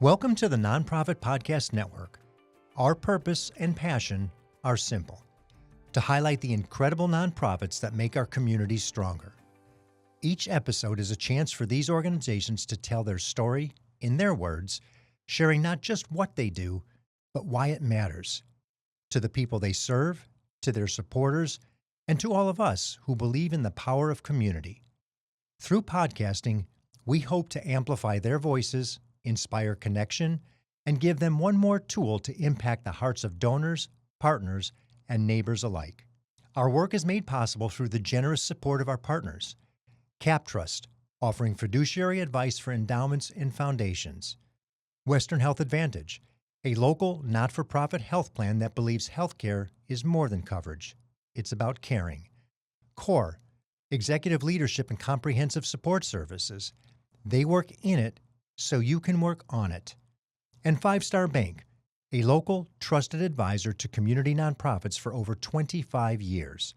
Welcome to the Nonprofit Podcast Network. Our purpose and passion are simple: to highlight the incredible nonprofits that make our communities stronger. Each episode is a chance for these organizations to tell their story in their words, sharing not just what they do, but why it matters to the people they serve, to their supporters, and to all of us who believe in the power of community. Through podcasting, we hope to amplify their voices, inspire connection, and give them one more tool to impact the hearts of donors, partners, and neighbors alike. Our work is made possible through the generous support of our partners. Cap Trust, offering fiduciary advice for endowments and foundations. Western Health Advantage, a local not-for-profit health plan that believes healthcare is more than coverage. It's about caring. CORE, executive leadership and comprehensive support services. They work in it so you can work on it. And Five Star Bank, a local trusted advisor to community nonprofits for over 25 years.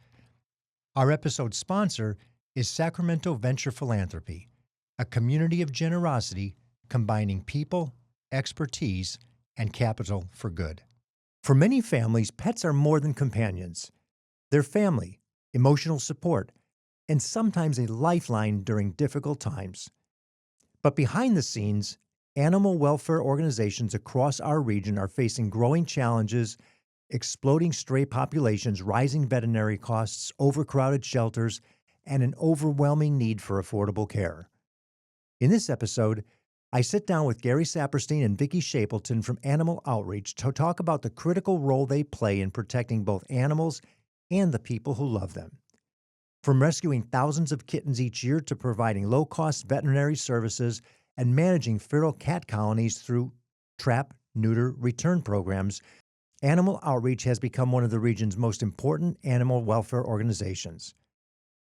Our episode sponsor is Sacramento Venture Philanthropy, a community of generosity combining people, expertise, and capital for good. For many families, pets are more than companions. They're family, emotional support, and sometimes a lifeline during difficult times. But behind the scenes, animal welfare organizations across our region are facing growing challenges, exploding stray populations, rising veterinary costs, overcrowded shelters, and an overwhelming need for affordable care. In this episode, I sit down with Garry Saperstein and Vickie Shapleton from Animal Outreach to talk about the critical role they play in protecting both animals and the people who love them. From rescuing thousands of kittens each year to providing low-cost veterinary services and managing feral cat colonies through trap-neuter-return programs, Animal Outreach has become one of the region's most important animal welfare organizations.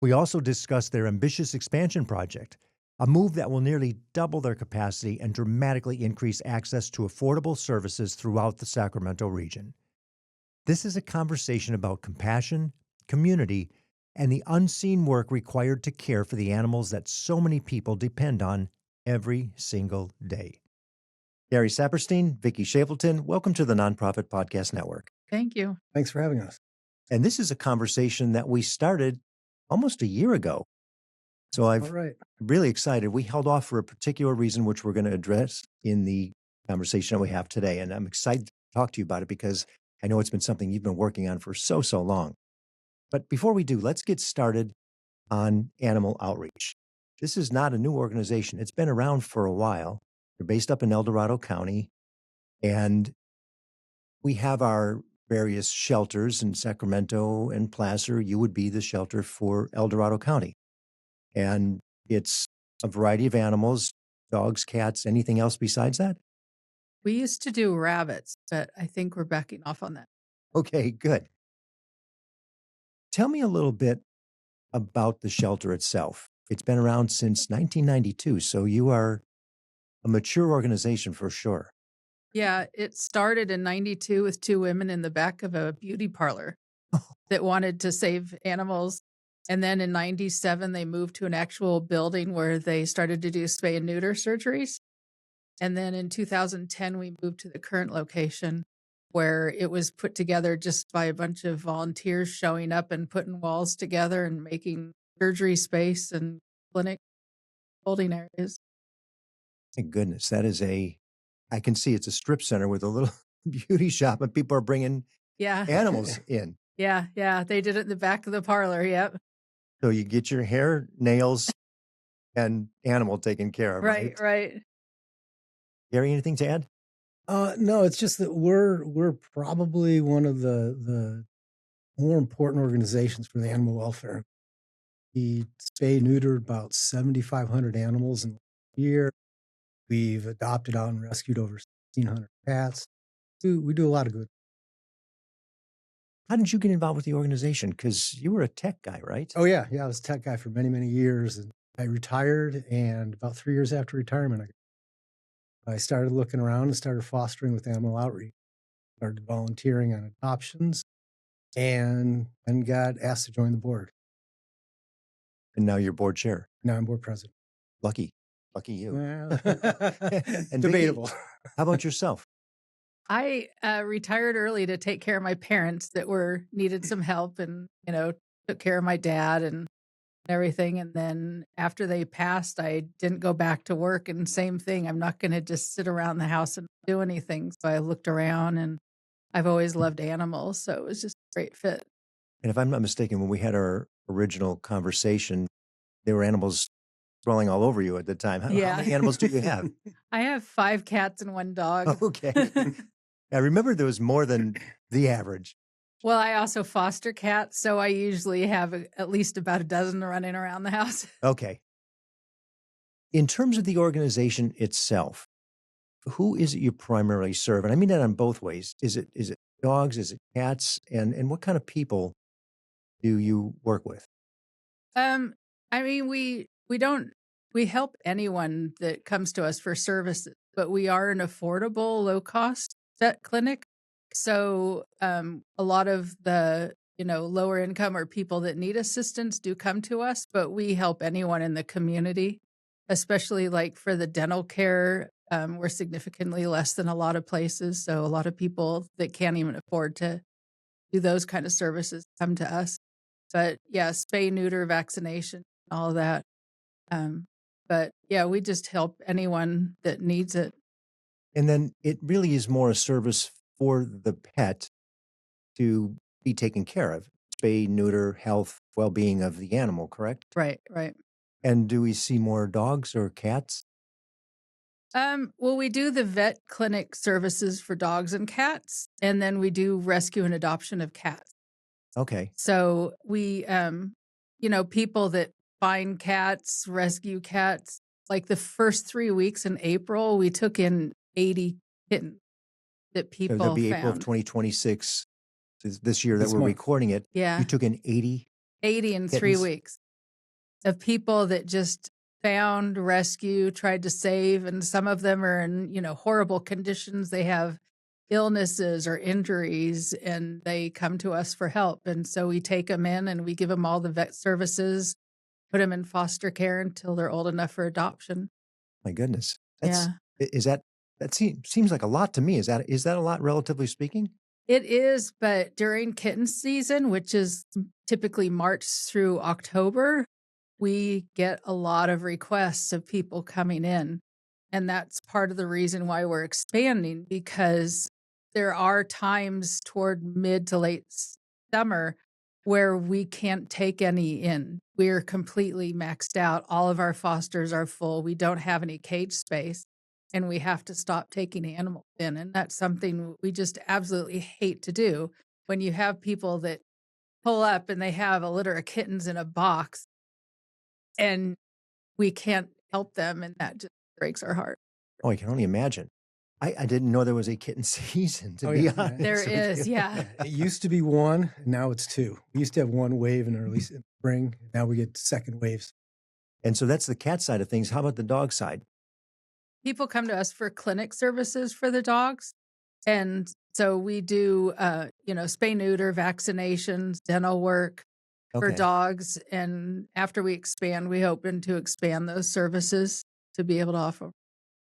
We also discuss their ambitious expansion project, a move that will nearly double their capacity and dramatically increase access to affordable services throughout the Sacramento region. This is a conversation about compassion, community, and the unseen work required to care for the animals that so many people depend on every single day. Garry Saperstein, Vickie Shapleton, welcome to the Nonprofit Podcast Network. Thank you. Thanks for having us. And this is a conversation that we started almost a year ago. So I'm really excited. We held off for a particular reason, which we're going to address in the conversation that we have today. And I'm excited to talk to you about it because I know it's been something you've been working on for so long. But before we do, let's get started on Animal Outreach. This is not a new organization. It's been around for a while. They're based up in El Dorado County, and we have our various shelters in Sacramento and Placer. You would be the shelter for El Dorado County. And it's a variety of animals, dogs, cats, anything else besides that? We used to do rabbits, but I think we're backing off on that. Okay, good. Tell me a little bit about the shelter itself. It's been around since 1992, so you are a mature organization for sure. Yeah, it started in 92 with two women in the back of a beauty parlor that wanted to save animals. And then in 97, they moved to an actual building where they started to do spay and neuter surgeries. And then in 2010, we moved to the current location where it was put together just by a bunch of volunteers showing up and putting walls together and making surgery space and clinic holding areas. Thank goodness. That is I can see it's a strip center with a little beauty shop and people are bringing animals in. Yeah. They did it in the back of the parlor. Yep. So you get your hair, nails, and animal taken care of, right? Right. Garry, anything to add? No, it's just that we're probably one of the more important organizations for the animal welfare. We spay neutered about 7,500 animals in a year. We've adopted out and rescued over 1,600 cats. We do a lot of good. How did you get involved with the organization? Because you were a tech guy, right? Oh, yeah. I was a tech guy for many years. And I retired, and about 3 years after retirement, I started looking around and started fostering with Animal Outreach. Started volunteering on adoptions and got asked to join the board. And now you're board chair. Now I'm board president. Lucky. Lucky you. Well, And debatable. Vickie, how about yourself? I retired early to take care of my parents that needed some help, and took care of my dad and everything. And then after they passed, I didn't go back to work. And same thing, I'm not going to just sit around the house and do anything. So I looked around, and I've always loved animals, so it was just a great fit. And if I'm not mistaken, when we had our original conversation, there were animals crawling all over you at the time. How Yeah. many animals do you have? I have 5 cats and 1 dog. Okay. I remember there was more than the average. Well, I also foster cats, so I usually have at least about a dozen running around the house. Okay. In terms of the organization itself, who is it you primarily serve? And I mean that on both ways. Is it dogs? Is it cats? And what kind of people do you work with? I mean, we help anyone that comes to us for services, but we are an affordable, low cost vet clinic. So a lot of the lower income or people that need assistance do come to us, but we help anyone in the community, especially like for the dental care. We're significantly less than a lot of places, so a lot of people that can't even afford to do those kind of services come to us. But yeah, spay, neuter, vaccination, all of that. But yeah, we just help anyone that needs it. And then it really is more a service for the pet to be taken care of. Spay, neuter, health, well-being of the animal, correct? Right, right. And do we see more dogs or cats? Well, we do the vet clinic services for dogs and cats, and then we do rescue and adoption of cats. Okay. So we, people that find cats, rescue cats, like the first 3 weeks in April, we took in 80 kittens that So people that'd be April of found. 2026, this year that This we're month. recording it. Yeah. You took in 80? 80 in 3 kittens? weeks of people that just found, rescue, tried to save, and some of them are in, horrible conditions. They have illnesses or injuries, and they come to us for help. And so we take them in and we give them all the vet services, put them in foster care until they're old enough for adoption. My goodness. Yeah. That seems like a lot to me. Is that a lot, relatively speaking? It is, but during kitten season, which is typically March through October, we get a lot of requests of people coming in. And that's part of the reason why we're expanding, because there are times toward mid to late summer where we can't take any in. We're completely maxed out. All of our fosters are full. We don't have any cage space, and we have to stop taking animals in. And that's something we just absolutely hate to do. When you have people that pull up and they have a litter of kittens in a box and we can't help them, and that just breaks our heart. Oh, I can only imagine. I didn't know there was a kitten season, to be Yeah. honest. There with is, you. yeah. It used to be 1, now it's 2. We used to have 1 wave in early spring. Now we get second waves. And so that's the cat side of things. How about the dog side? People come to us for clinic services for the dogs. And so we do, spay, neuter, vaccinations, dental work for Okay. dogs. And after we expand, we hoping to expand those services to be able to offer.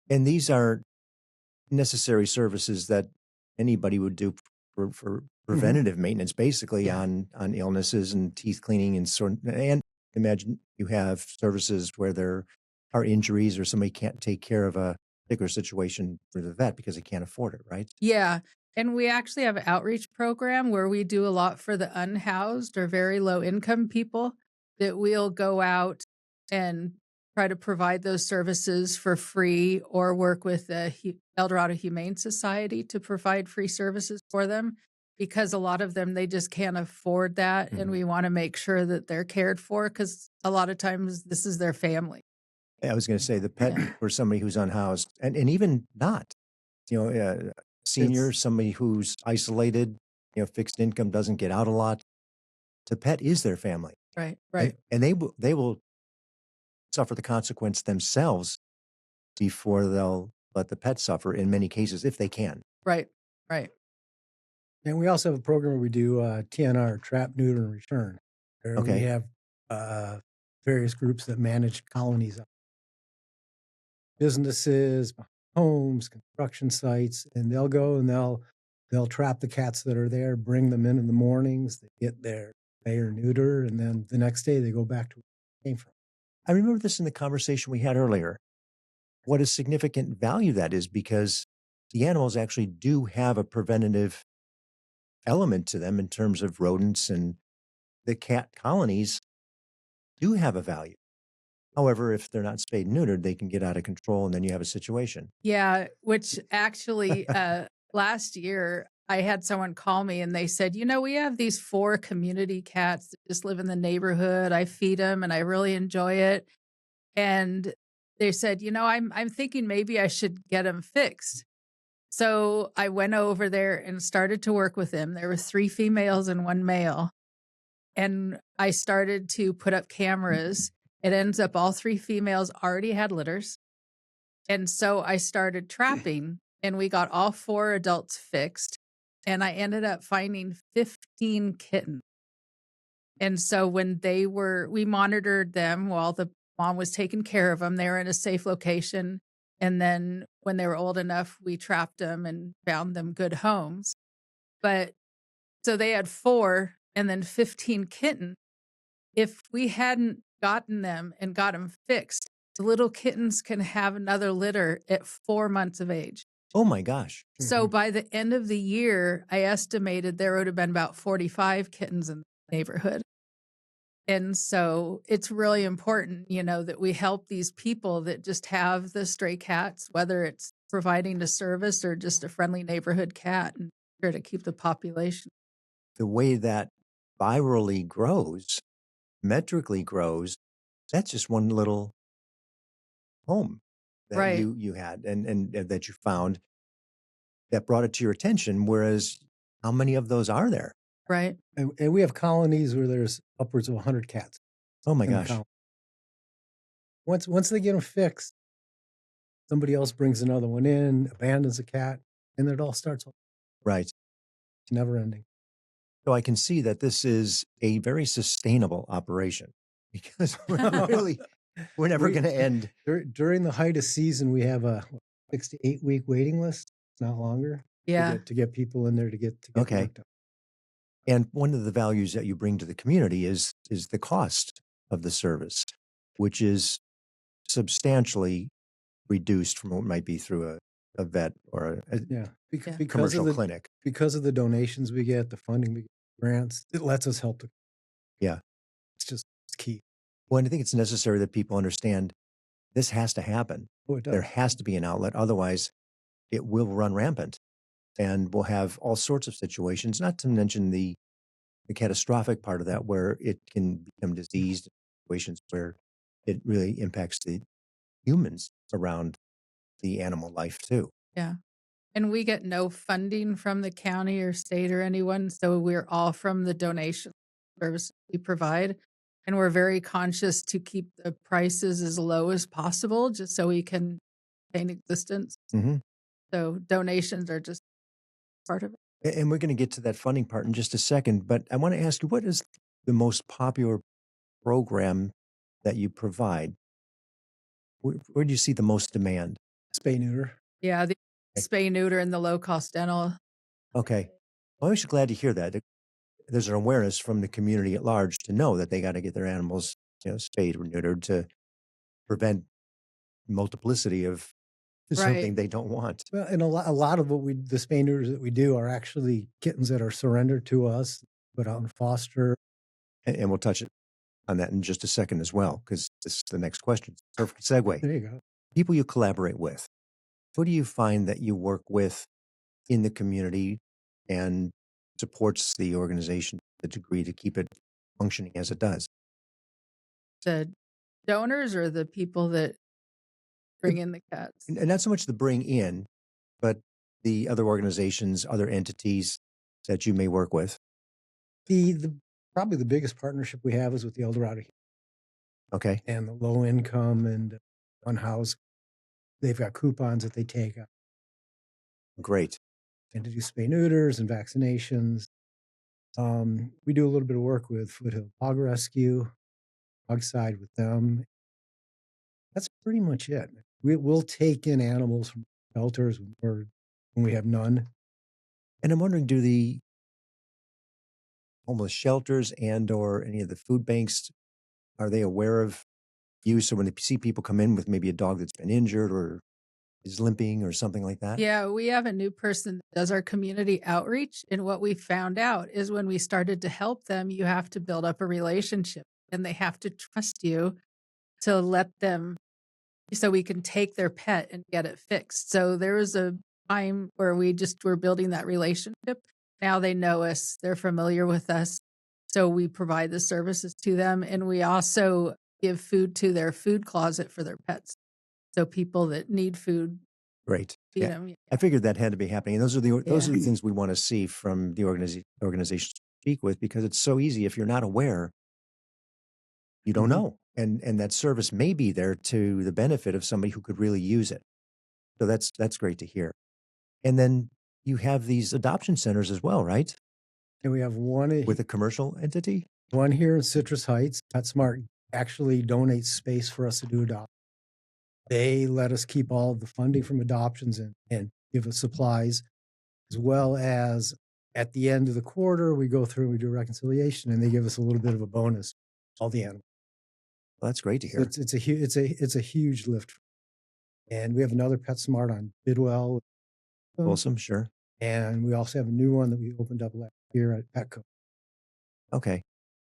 And these are necessary services that anybody would do for preventative maintenance, basically, Yeah. on illnesses and teeth cleaning and imagine you have services where there are injuries or somebody can't take care of a particular situation for the vet because they can't afford it, right? Yeah. And we actually have an outreach program where we do a lot for the unhoused or very low income people, that we'll go out and try to provide those services for free, or work with the El Dorado Humane Society to provide free services for them, because a lot of them, they just can't afford that. And Mhm. we want to make sure that they're cared for, because a lot of times this is their family. I was going to say the pet Yeah. for somebody who's unhoused and even not, senior, somebody who's isolated, fixed income, doesn't get out a lot. The pet is their family. Right, right. And they will suffer the consequence themselves before they'll let the pet suffer in many cases, if they can. Right, right. And we also have a program where we do TNR, trap-neuter-return. Where Okay. we have various groups that manage colonies. businesses, homes, construction sites, and they'll go and they'll trap the cats that are there, bring them in the mornings, they get their spay or neuter, and then the next day they go back to where they came from. I remember this in the conversation we had earlier. What a significant value that is, because the animals actually do have a preventative element to them in terms of rodents, and the cat colonies do have a value. However, if they're not spayed and neutered, they can get out of control, and then you have a situation. Yeah, which actually last year I had someone call me and they said, we have these 4 community cats that just live in the neighborhood. I feed them and I really enjoy it. And they said, I'm thinking maybe I should get them fixed. So I went over there and started to work with them. There were 3 females and 1 male. And I started to put up cameras. It ends up all 3 females already had litters. And so I started trapping and we got all 4 adults fixed. And I ended up finding 15 kittens. And so when we monitored them while the mom was taking care of them. They were in a safe location. And then when they were old enough, we trapped them and found them good homes. But so they had 4 and then 15 kittens. If we hadn't gotten them and got them fixed, the little kittens can have another litter at 4 months of age. Oh my gosh. So by the end of the year, I estimated there would have been about 45 kittens in the neighborhood. And so it's really important, that we help these people that just have the stray cats, whether it's providing a service or just a friendly neighborhood cat, and try to keep the population. The way that virally grows, metrically grows, that's just one little home that Right. you had and that you found that brought it to your attention. Whereas how many of those are there? Right. And we have colonies where there's upwards of 100 cats. Oh my in the gosh. colony. Once they get them fixed, somebody else brings another one in, abandons a cat, and it all starts over. Right. It's never ending. So I can see that this is a very sustainable operation because we're never going to end. During the height of season, we have a 6 to 8 week waiting list. It's not longer. Yeah. To get people in there to get Okay. work done. And one of the values that you bring to the community is the cost of the service, which is substantially reduced from what might be through a vet or a Yeah. Yeah. Because commercial of the clinic. because of the donations we get, the funding we get, grants, it lets us help. Yeah. It's key. Well, and I think it's necessary that people understand this has to happen. Oh, it does. There has to be an outlet. Otherwise, it will run rampant. And we'll have all sorts of situations, not to mention the catastrophic part of that, where it can become diseased, situations where it really impacts the humans around the animal life too. Yeah. And we get no funding from the county or state or anyone. So we're all from the donation service we provide. And we're very conscious to keep the prices as low as possible just so we can maintain existence. Mm-hmm. So donations are just part of it. And we're going to get to that funding part in just a second. But I want to ask you, what is the most popular program that you provide? Where do you see the most demand? Spay neuter. Yeah, the spay neuter and the low cost dental. Okay. Well, I'm actually glad to hear that. There's an awareness from the community at large to know that they got to get their animals, spayed or neutered to prevent multiplicity of something they don't want. Well, and a lot of the spay neuters that we do are actually kittens that are surrendered to us, put out in foster. And we'll touch on that in just a second as well, because this is the next question. Perfect segue. There you go. People you collaborate with. Who do you find that you work with in the community and supports the organization to the degree to keep it functioning as it does? The donors or the people that bring in the cats? And not so much the bring in, but the other organizations, other entities that you may work with. Probably the biggest partnership we have is with the Eldorado Okay. and the low income and Unhoused. They've got coupons that they take out Great. and to do spay neuters and vaccinations. We do a little bit of work with Foothill Hog Rescue, hog side with them. That's pretty much it. we'll take in animals from shelters when we have none. And I'm wondering, do the homeless shelters and or any of the food banks, are they aware of you? So when they see people come in with maybe a dog that's been injured or is limping or something like that? Yeah, we have a new person that does our community outreach. And what we found out is when we started to help them, you have to build up a relationship and they have to trust you to let them so we can take their pet and get it fixed. So there was a time where we just were building that relationship. Now they know us, they're familiar with us. So we provide the services to them. And we also give food to their food closet for their pets. So people that need food, Great. feed Yeah. them. I figured that had to be happening. And those are the Yeah. things we want to see from the organizations we speak with, because it's so easy. If you're not aware, you don't know. And that service may be there to the benefit of somebody who could really use it. So that's great to hear. And then you have these adoption centers as well, right? And we have With a commercial entity? one here in Citrus Heights. PetSmart actually donates space for us to do adoption. They let us keep all of the funding from adoptions and give us supplies, as well as at the end of the quarter, we go through and we do reconciliation, and they give us a little bit of a bonus, all the animals. Well, that's great to So hear. it's a huge lift. And we have another PetSmart on Bidwell. Awesome, sure. And we also have a new one that we opened up last year at Petco. Okay.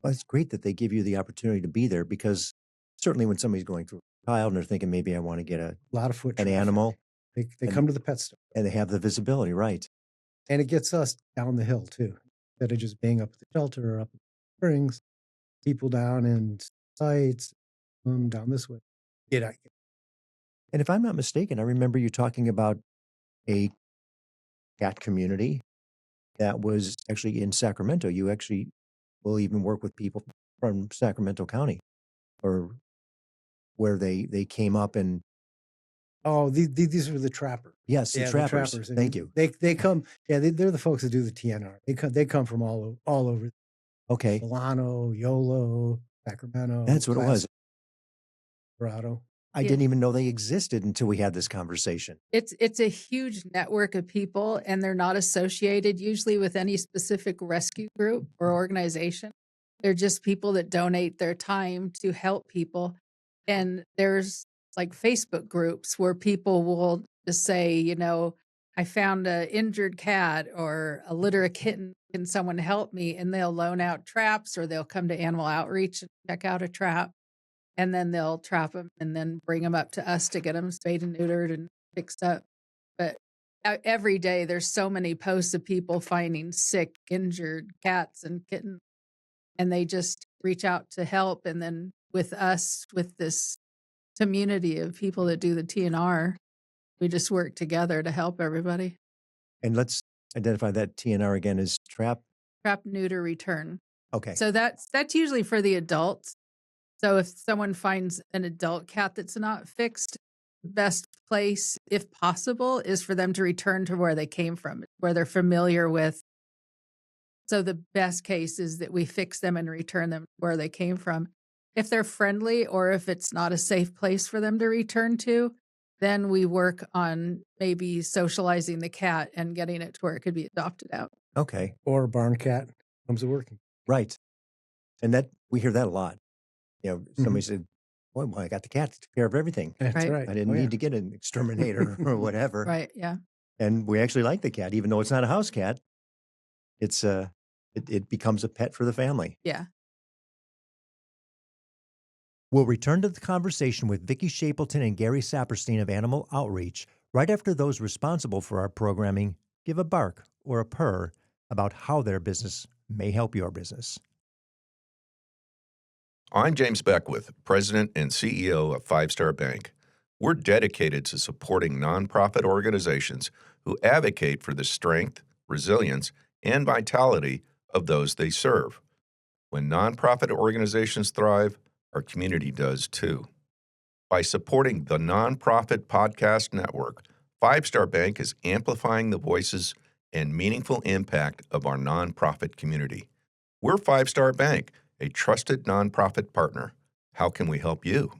Well, it's great that they give you the opportunity to be there, because certainly when somebody's going through a child and they're thinking, maybe I want to get A lot of foot an traffic. animal, They and- come to the pet store. and they have the visibility, right? And it gets us down the hill too. Instead of just being up at the shelter or up at the springs, people down in sites, down this way. Get out. And if I'm not mistaken, I remember you talking about a cat community that was actually in Sacramento. You actually will even work with people from Sacramento County, or where they came up and Oh, these are the trappers. yes, the Yeah, trappers. And Thank you. They come. Yeah, they're the folks that do the TNR. They come from all over. Okay, Milano, Yolo, Sacramento. that's what it was. Colorado. I Yeah. didn't even know they existed until we had this conversation. It's a huge network of people, and they're not associated usually with any specific rescue group or organization. They're just people that donate their time to help people. And there's like Facebook groups where people will just say, I found an injured cat or a litter of kitten. Can someone help me? And they'll loan out traps, or they'll come to Animal Outreach and check out a trap. And then they'll trap them and then bring them up to us to get them spayed and neutered and fixed up. But every day there's so many posts of people finding sick, injured cats and kittens, and they just reach out to help. And then with us, with this community of people that do the TNR, we just work together to help everybody. And let's identify that TNR again as trap. Trap-neuter-return. Okay. So that's usually for the adults. So if someone finds an adult cat that's not fixed, the best place, if possible, is for them to return to where they came from, where they're familiar with. So the best case is that we fix them and return them where they came from. If they're friendly, or if it's not a safe place for them to return to, then we work on maybe socializing the cat and getting it to where it could be adopted out. Okay. Or a barn cat comes to working. Right. And that we hear that a lot. Somebody said, well, I got the cat to take care of everything. That's Right. right. I didn't need to get an exterminator or whatever. Right. Yeah. And we actually like the cat, even though it's not a house cat. It's it becomes a pet for the family. Yeah. We'll return to the conversation with Vickie Shapleton and Garry Saperstein of Animal Outreach right after those responsible for our programming give a bark or a purr about how their business may help your business. I'm James Beckwith, President and CEO of Five Star Bank. We're dedicated to supporting nonprofit organizations who advocate for the strength, resilience, and vitality of those they serve. When nonprofit organizations thrive, our community does too. By supporting the Nonprofit Podcast Network, Five Star Bank is amplifying the voices and meaningful impact of our nonprofit community. We're Five Star Bank, a trusted nonprofit partner. How can we help you?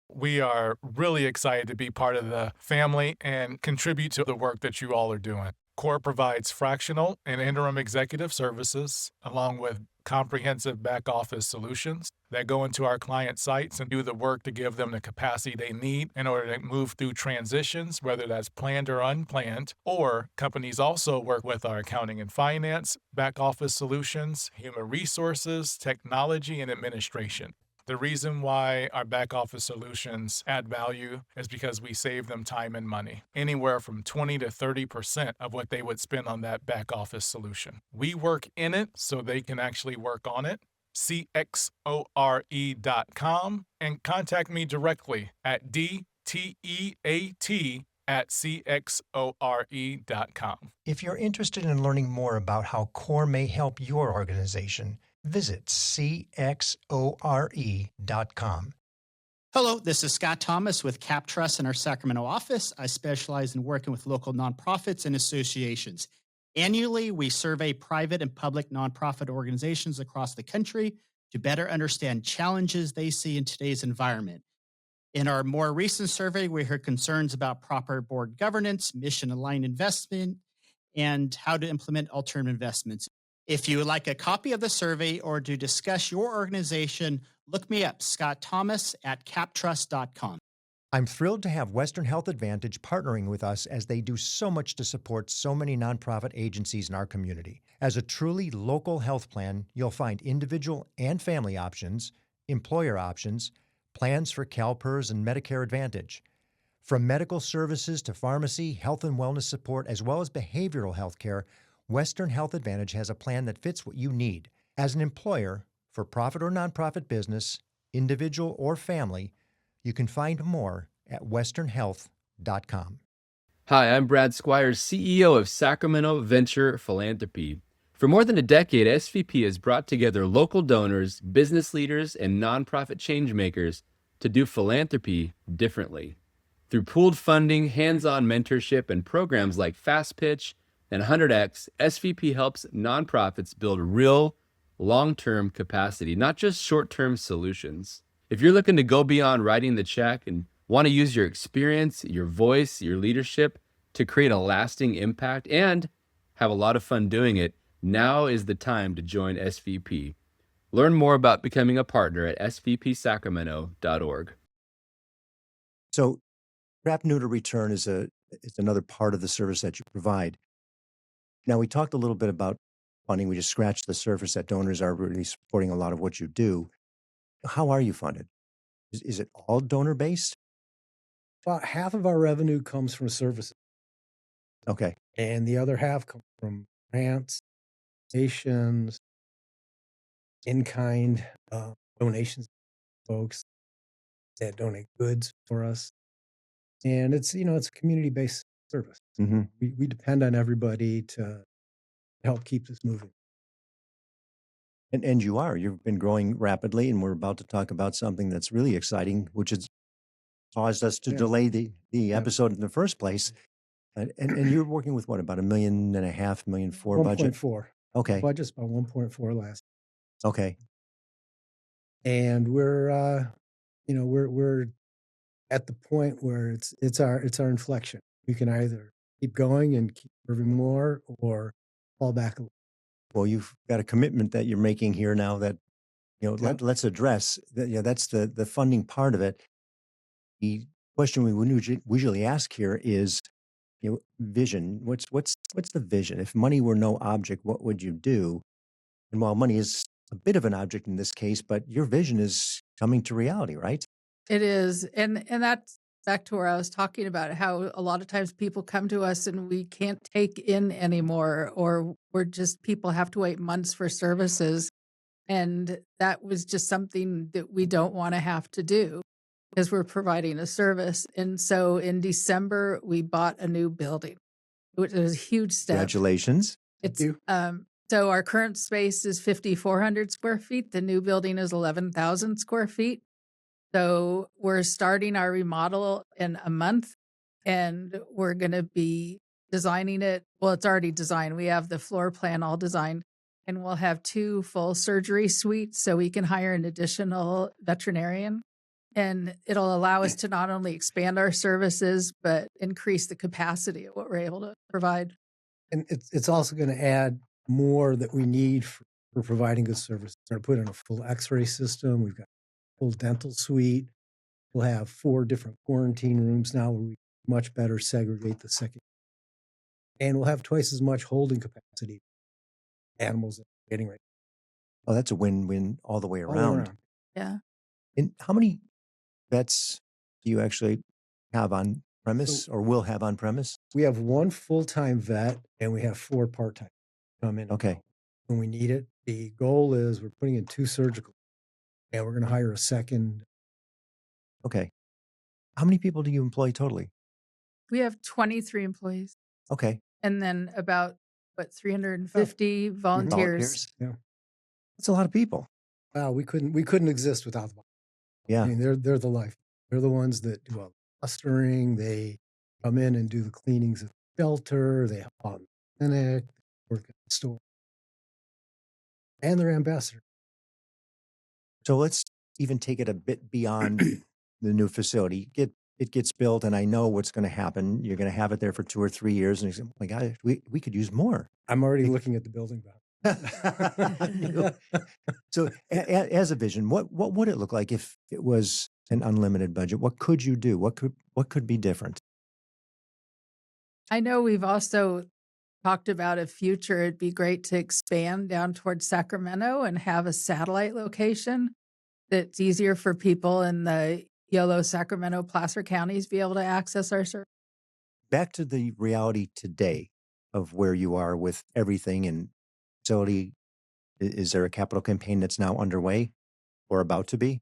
We are really excited to be part of the family and contribute to the work that you all are doing. CORE provides fractional and interim executive services, along with comprehensive back office solutions that go into our client sites and do the work to give them the capacity they need in order to move through transitions, whether that's planned or unplanned. Or companies also work with our accounting and finance, back office solutions, human resources, technology, and administration. The reason why our back office solutions add value is because we save them time and money, anywhere from 20 to 30% of what they would spend on that back office solution. We work in it so they can actually work on it. CXORE.com and contact me directly at DTEAT@CXORE.com. If you're interested in learning more about how CORE may help your organization, visit CXORE.com. Hello, this is Scott Thomas with Cap Trust in our Sacramento office. I specialize in working with local nonprofits and associations. Annually, we survey private and public nonprofit organizations across the country to better understand challenges they see in today's environment. In our more recent survey, we heard concerns about proper board governance, mission-aligned investment, and how to implement alternative investments. If you would like a copy of the survey or to discuss your organization, look me up, Scott Thomas at captrust.com. I'm thrilled to have Western Health Advantage partnering with us as they do so much to support so many nonprofit agencies in our community. As a truly local health plan, you'll find individual and family options, employer options, plans for CalPERS and Medicare Advantage. From medical services to pharmacy, health and wellness support, as well as behavioral health care, Western Health Advantage has a plan that fits what you need. As an employer, for profit or nonprofit business, individual or family, you can find more at westernhealth.com. Hi, I'm Brad Squires, CEO of Sacramento Venture Philanthropy. For more than a decade, SVP has brought together local donors, business leaders, and nonprofit changemakers to do philanthropy differently. Through pooled funding, hands-on mentorship, and programs like Fast Pitch and 100X, SVP helps nonprofits build real, long-term capacity, not just short-term solutions. If you're looking to go beyond writing the check and want to use your experience, your voice, your leadership to create a lasting impact and have a lot of fun doing it, now is the time to join SVP. Learn more about becoming a partner at svpsacramento.org. So, trap-neuter-return is another part of the service that you provide. Now, we talked a little bit about funding. We just scratched the surface that donors are really supporting a lot of what you do. How are you funded? Is it all donor-based? About half of our revenue comes from services, Okay. and the other half comes from grants, donations, in-kind donations, folks that donate goods for us. And it's a community-based service. Mm-hmm. We depend on everybody to help keep this moving. And you've been growing rapidly, and we're about to talk about something that's really exciting, which has caused us to delay the episode in the first place. And you're working with what, about $1.5 million, $1.4 million budget? 1.4. Okay. Budget's about 1.4 last. Okay. And we're at the point where it's our inflection. We can either keep going and keep serving more or fall back a little. Well, you've got a commitment that you're making here now that, let's address. That's the funding part of it. The question we would usually ask here is, vision. What's the vision? If money were no object, what would you do? And while money is a bit of an object in this case, but your vision is coming to reality, right? It is. And that's back to where I was talking about how a lot of times people come to us and we can't take in anymore, or people have to wait months for services. And that was just something that we don't want to have to do because we're providing a service. And so in December, we bought a new building, which was a huge step. Congratulations. It's so our current space is 5,400 square feet. The new building is 11,000 square feet. So we're starting our remodel in a month, and we're going to be designing it. Well, it's already designed. We have the floor plan all designed, and we'll have 2 full surgery suites so we can hire an additional veterinarian. And it'll allow us to not only expand our services, but increase the capacity of what we're able to provide. And it's also going to add more that we need for providing good service. We're going to put in a full x-ray system. We've got a full dental suite. We'll have 4 different quarantine rooms now where we much better segregate the second. And we'll have twice as much holding capacity animals that we're getting right Oh, that's a win-win all the way all around. Yeah. And how many vets do you actually have on premise or will have on premise? We have 1 full-time vet and we have 4 part-time come in. Okay. When we need it. The goal is we're putting in 2 surgical and we're going to hire a second. Okay. How many people do you employ totally? We have 23 employees Okay. and then about, 350 volunteers. Yeah. That's a lot of people. Wow, we couldn't exist without them. Yeah. I mean, they're the life. They're the ones that do all the clustering. They come in and do the cleanings of the shelter. They help out in the clinic, work at the store. And they're ambassadors. So let's even take it a bit beyond the new facility. It gets built, and I know what's going to happen. You're going to have it there for 2 or 3 years, and you say, "Oh my God, we could use more." I'm already looking at the building. So, as a vision, what would it look like if it was an unlimited budget? What could you do? What could be different? I know we've also talked about a future. It'd be great to expand down towards Sacramento and have a satellite location that's easier for people in the Yolo, Sacramento, Placer counties be able to access our service. Back to the reality today of where you are with everything and facility. Is there a capital campaign that's now underway or about to be?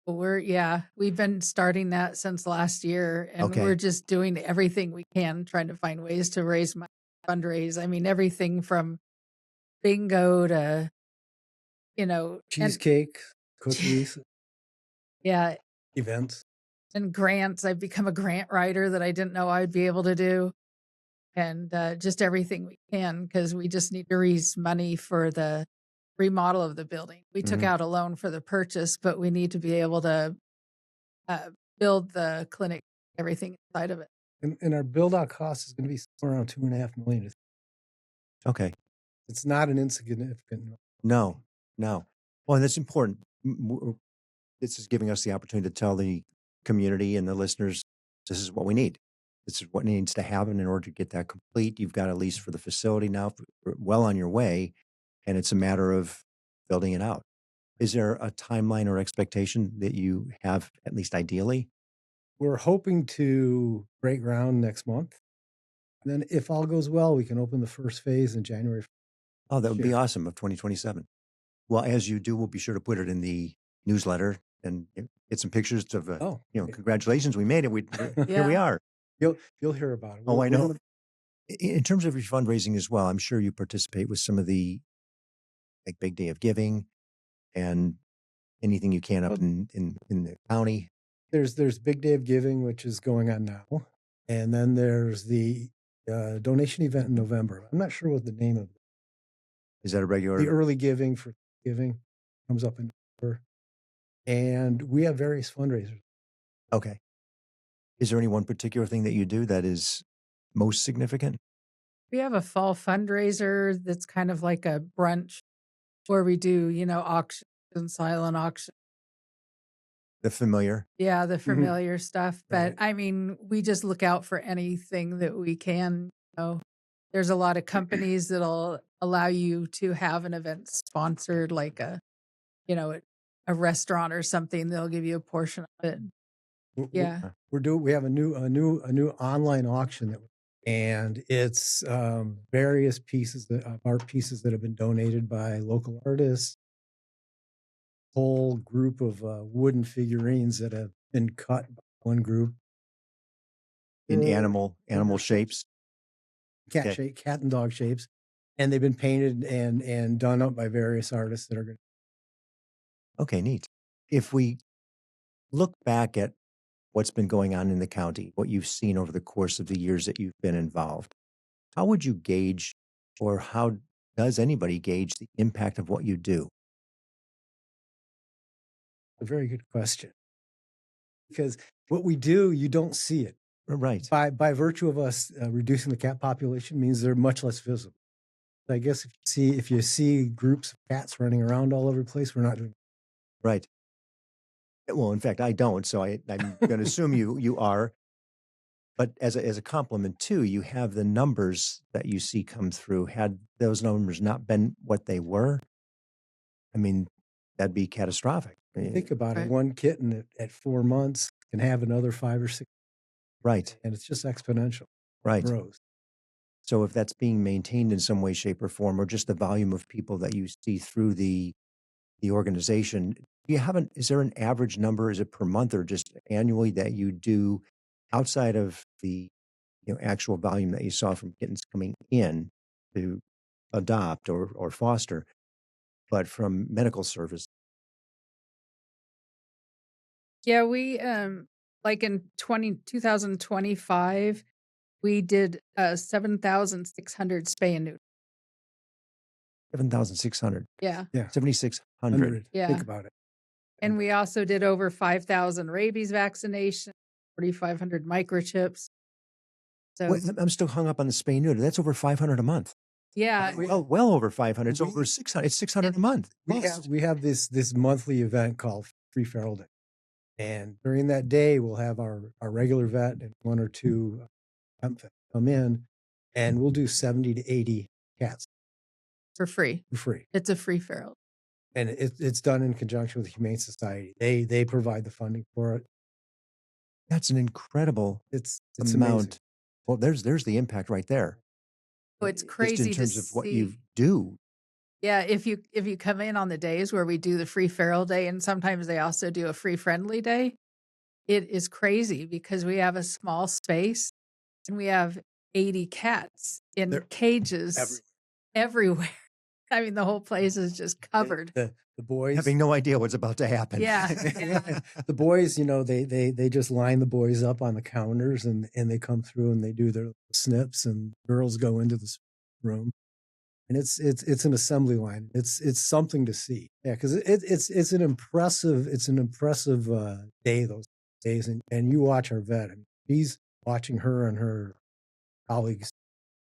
We've been starting that since last year, and Okay. we're just doing everything we can, trying to find ways to raise money, fundraise. I mean, everything from bingo to, and Cheesecake, cookies, yeah, events. and grants. I've become a grant writer that I didn't know I'd be able to do. And just everything we can, because we just need to raise money for the remodel of the building. We took Mhm. out a loan for the purchase, but we need to be able to build the clinic, everything inside of it. And our build out cost is going to be somewhere around $2.5 million. Okay. It's not an insignificant. No. Well, and that's important. This is giving us the opportunity to tell the community and the listeners, this is what we need. This is what needs to happen in order to get that complete. You've got a lease for the facility now, well on your way, and it's a matter of building it out. Is there a timeline or expectation that you have, at least ideally? We're hoping to break ground next month. And then if all goes well, we can open the first phase in January. Oh, that would be Sure. awesome, of 2027. Well, as you do, we'll be sure to put it in the newsletter and get some pictures of, congratulations, we made it. Here we Yeah. are. You'll hear about it. Oh, I We're know. gonna- In terms of your fundraising as well, I'm sure you participate with some of the like Big Day of Giving and anything you can up in the county. There's Big Day of Giving, which is going on now. And then there's the donation event in November. I'm not sure what the name of it. Is that a regular? The early giving for giving comes up in November. And we have various fundraisers. Okay. Is there any one particular thing that you do that is most significant? We have a fall fundraiser that's kind of like a brunch where we do, auctions and silent auctions. The familiar? Yeah, the familiar stuff. But Right. I mean, we just look out for anything that we can. There's a lot of companies that'll allow you to have an event sponsored, like a restaurant or something. They'll give you a portion of it. Yeah. We have a new online auction and it's various pieces of art pieces that have been donated by local artists. Whole group of wooden figurines that have been cut by one group In Uh, animal shapes? cat Okay. shape, cat and dog shapes, and they've been painted and done up by various artists that are going. Okay, neat. If we look back at what's been going on in the county, what you've seen over the course of the years that you've been involved, how would you gauge, or how does anybody gauge the impact of what you do? A very good question. because what we do, you don't see it. Right. By virtue of us reducing the cat population means they're much less visible. I guess if you see groups of cats running around all over the place, we're not doing. Right. Well, in fact, I don't, so I'm going to assume you are. But as a compliment too, you have the numbers that you see come through. Had those numbers not been what they were, I mean, that'd be catastrophic. Think about it. Right. One kitten at 4 months can have another 5 or 6, Right. and it's just exponential. Right. Grows. So if that's being maintained in some way, shape, or form, or just the volume of people that you see through the organization, is there an average number? Is it per month or just annually that you do outside of the actual volume that you saw from kittens coming in to adopt or foster, but from medical service? Yeah, we like in 2025, we did 7,600 spay and neuter. 7,600, Yeah. Yeah. 7,600. 100. Yeah. Think about it. And we also did over 5,000 rabies vaccinations, 4,500 microchips. So Wait, I'm still hung up on the spay neuter. That's over 500 a month. yeah, Well over 500. It's over 600. It's 600 a month. We have this monthly event called Free Feral Day. And during that day, we'll have our regular vet and 1 or 2 hemp vets come in, and we'll do 70 to 80 cats for free. for free. It's a free feral. And it's done in conjunction with the Humane Society. They provide the funding for it. That's an incredible It's amount. amazing. Well, there's the impact right there. Oh, it's Just crazy in terms to of what see. you do. Yeah, if you come in on the days where we do the free feral day, and sometimes they also do a free friendly day, it is crazy because we have a small space and we have 80 cats in They're cages everywhere. I mean, the whole place is just covered. The boys Having no idea what's about to happen. Yeah. the boys, they just line the boys up on the counters and they come through and they do their snips, and girls go into the room. And it's an assembly line. It's something to see. Yeah, because it's an impressive day, those days. And you watch our vet, and he's watching her and her colleagues.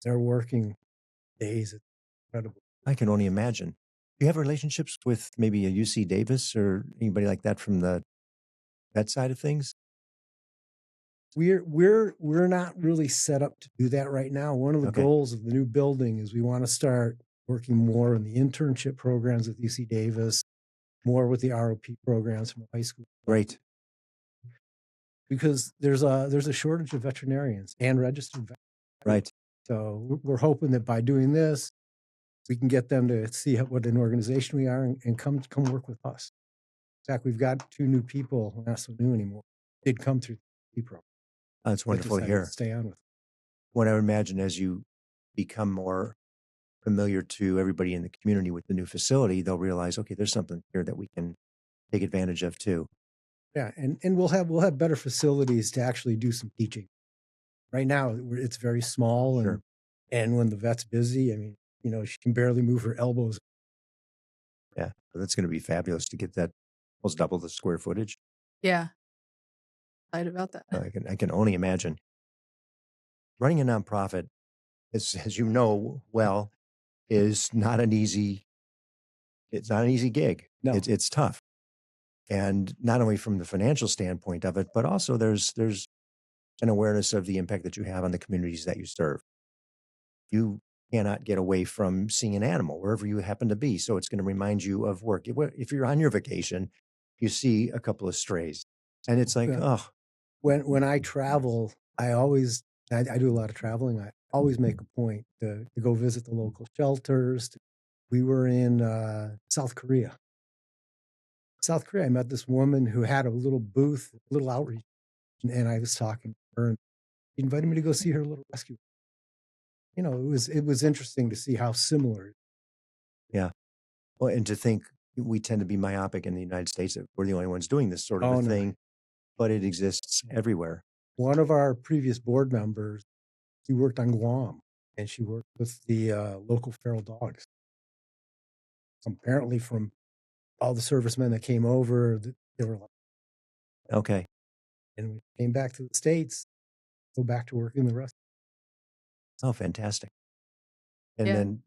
They're working days. It's incredible. I can only imagine. Do you have relationships with maybe a UC Davis or anybody like that from that side of things? We're not really set up to do that right now. One of the Okay. goals of the new building is we want to start working more in the internship programs with UC Davis, more with the ROP programs from high school. Great. Because there's a shortage of veterinarians and registered vets. Right. So we're hoping that by doing this, we can get them to see what an organization we are and come work with us. In fact, we've got 2 new people, not so new anymore, did come through the program. That's that wonderful to decided hear. Stay on with. What I would imagine as you become more familiar to everybody in the community with the new facility, they'll realize, okay, there's something here that we can take advantage of too. Yeah, and we'll have better facilities to actually do some teaching. Right now, it's very small, Sure. and when the vet's busy, I mean, she can barely move her elbows. Yeah, so that's going to be fabulous to get that almost double the square footage. Yeah. Excited about that. I can only imagine. Running a nonprofit, as you know well, is not an easy. It's not an easy gig. No. It's tough, and not only from the financial standpoint of it, but also there's an awareness of the impact that you have on the communities that you serve. You cannot get away from seeing an animal wherever you happen to be, so it's going to remind you of work. If you're on your vacation, you see a couple of strays, and it's like, Yeah. oh, When I travel, I do a lot of traveling. I always make a point to go visit the local shelters. We were in South Korea. I met this woman who had a little booth, a little outreach, and I was talking to her, and she invited me to go see her little rescue. It was interesting to see how similar. yeah. Well, and to think we tend to be myopic in the United States that we're the only ones doing this sort of Oh, a no. thing, but it exists everywhere. One of our previous board members, she worked on Guam, and she worked with the local feral dogs. Apparently, from all the servicemen that came over, they were like, Okay. And we came back to the States, go back to working the rest. Oh, fantastic. And Yeah. then,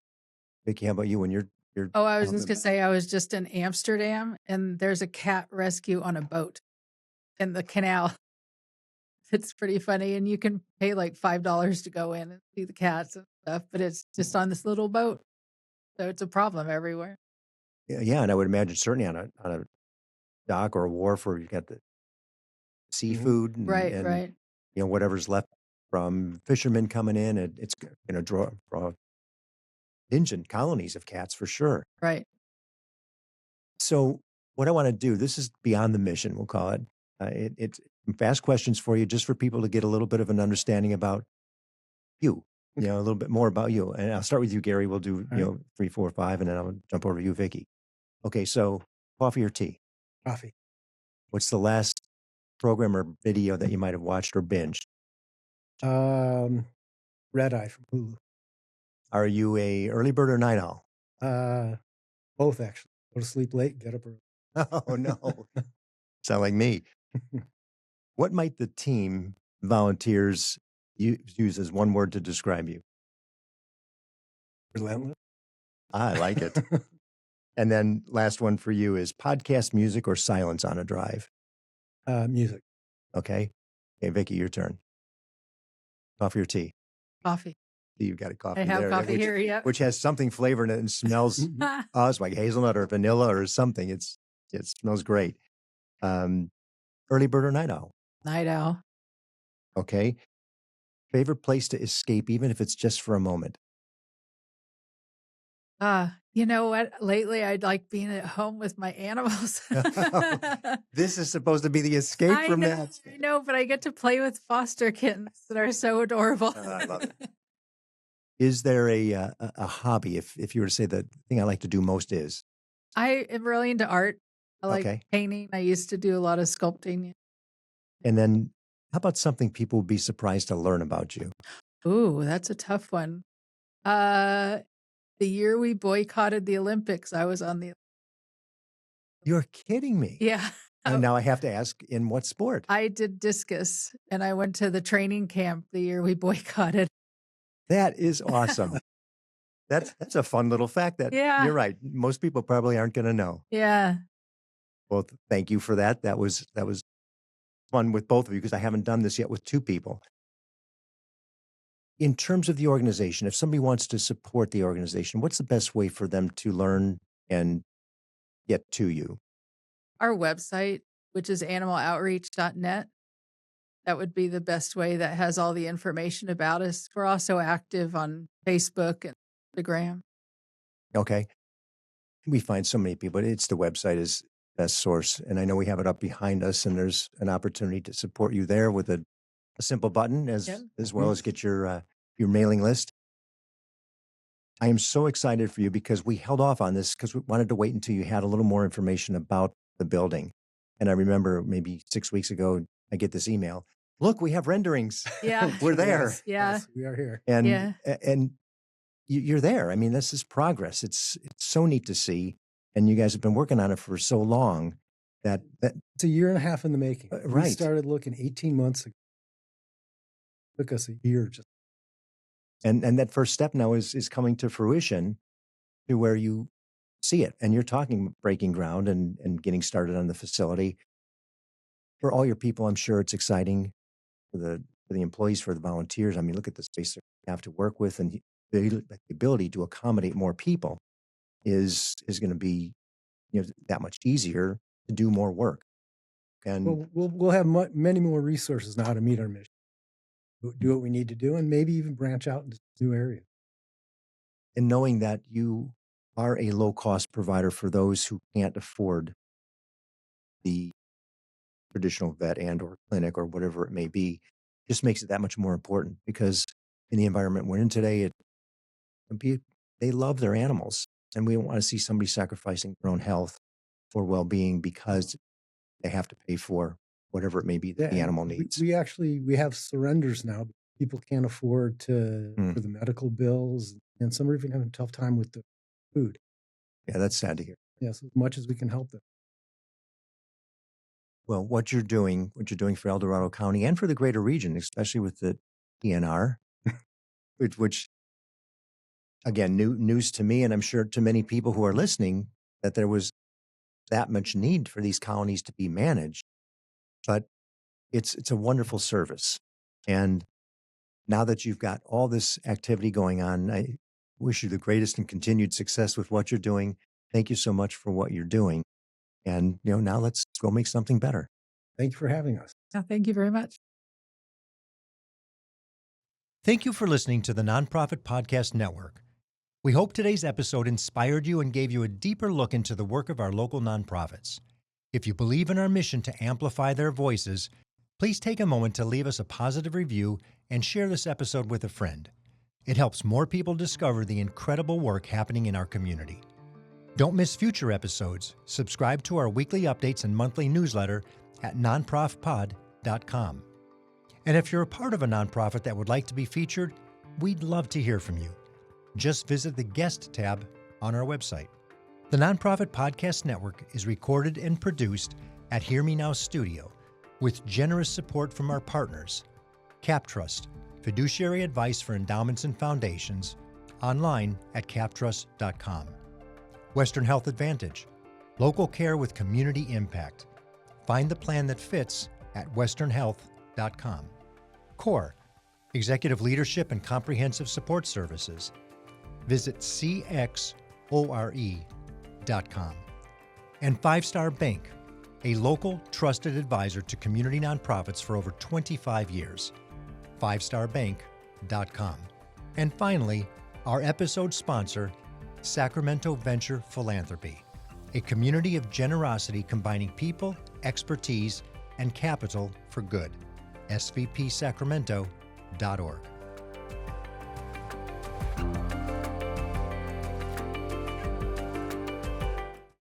Vickie, how about you when you're Oh, I was out just and going to say, I was just in Amsterdam and there's a cat rescue on a boat in the canal. It's pretty funny. And you can pay like $5 to go in and see the cats and stuff, but it's just on this little boat. So it's a problem everywhere. yeah, and I would imagine certainly on a dock or a wharf where you got the seafood Right, and right, whatever's left from fishermen coming in, it's going to draw contingent colonies of cats for sure. right. So what I want to do, this is beyond the mission, we'll call it. It's fast questions for you, just for people to get a little bit of an understanding about you, a little bit more about you. And I'll start with you, Garry. We'll do, All right. 3, 4, 5, and then I'll jump over to you, Vickie. Okay, so coffee or tea? Coffee. What's the last program or video that you might have watched or binged? Red Eye from Hulu. Are you a early bird or night owl? Both actually. Go to sleep late, get up early. Oh, no. Sound like me. What might the team volunteers use as one word to describe you? Relentless. I like it. And then last one for you is podcast music or silence on a drive? Music. Okay. Okay, Vickie, your turn. Coffee or tea? Coffee. You've got a coffee I have there, coffee here. Yep. which has something flavor in it and smells it's like hazelnut or vanilla or something. It smells great. Early bird or night owl? Night owl. Okay. Favorite place to escape, even if it's just for a moment? You know what? Lately, I'd like being at home with my animals. This is supposed to be the escape from that. I know, but I get to play with foster kittens that are so adorable. I love it. Is there a hobby, if you were to say the thing I like to do most is? I am really into art. I like Okay. painting. I used to do a lot of sculpting. And then how about something people would be surprised to learn about you? Ooh, that's a tough one. The year we boycotted the Olympics, I was on the. You're kidding me. Yeah. And now I have to ask, in what sport? I did discus and I went to the training camp the year we boycotted. That is awesome. That's a fun little fact that Yeah. you're right. Most people probably aren't going to know. Yeah. Well, thank you for that. That was fun with both of you because I haven't done this yet with two people. In terms of the organization, if somebody wants to support the organization, what's the best way for them to learn and get to you? Our website, which is animaloutreach.net. That would be the best way. That has all the information about us. We're also active on Facebook and Instagram. Okay. We find so many people. It's the website is best source. And I know we have it up behind us and there's an opportunity to support you there with a simple button as well as get your mailing list. I am so excited for you because we held off on this because we wanted to wait until you had a little more information about the building. And I remember maybe 6 weeks ago, I get this email. Look, we have renderings. Yeah. We're there. Yes, Yeah. yes, we are here. And Yeah. and you're there. I mean, this is progress. It's so neat to see. And you guys have been working on it for so long that It's a year and a half in the making. Right. We started looking 18 months ago. Took us a year just. and that first step now is coming to fruition to where you see it. And you're talking breaking ground and getting started on the facility. For all your people, I'm sure it's exciting for the employees, for the volunteers. I mean, look at the space that you have to work with, and the ability to accommodate more people is going to be that much easier to do more work. And We'll have many more resources now to meet our mission. We'll do what we need to do, and maybe even branch out into new areas. and knowing that you are a low cost provider for those who can't afford the traditional vet and or clinic or whatever it may be, just makes it that much more important because in the environment we're in today, they love their animals, and we don't want to see somebody sacrificing their own health or well-being because they have to pay for whatever it may be that the animal needs. We have surrenders now. People can't afford for the medical bills, and some are even having a tough time with the food. Yeah, that's sad to hear. Yes, as much as we can help them. well, what you're doing for El Dorado County and for the greater region, especially with the DNR, which again, news to me, and I'm sure to many people who are listening, that there was that much need for these colonies to be managed. But it's a wonderful service. And now that you've got all this activity going on, I wish you the greatest and continued success with what you're doing. Thank you so much for what you're doing. And, now let's go make something better. Thank you for having us. Yeah, thank you very much. Thank you for listening to the Nonprofit Podcast Network. We hope today's episode inspired you and gave you a deeper look into the work of our local nonprofits. If you believe in our mission to amplify their voices, please take a moment to leave us a positive review and share this episode with a friend. It helps more people discover the incredible work happening in our community. Don't miss future episodes. Subscribe to our weekly updates and monthly newsletter at nonprofpod.com. And if you're a part of a nonprofit that would like to be featured, we'd love to hear from you. Just visit the Guest tab on our website. The Nonprofit Podcast Network is recorded and produced at Hear Me Now Studio with generous support from our partners, CapTrust, fiduciary advice for endowments and foundations, online at captrust.com. Western Health Advantage, local care with community impact. Find the plan that fits at westernhealth.com. CORE, executive leadership and comprehensive support services. Visit cxore.com. And 5 Star Bank, a local trusted advisor to community nonprofits for over 25 years. 5starbank.com. And finally, our episode sponsor, Sacramento Venture Philanthropy, a community of generosity combining people, expertise, and capital for good. svpsacramento.org.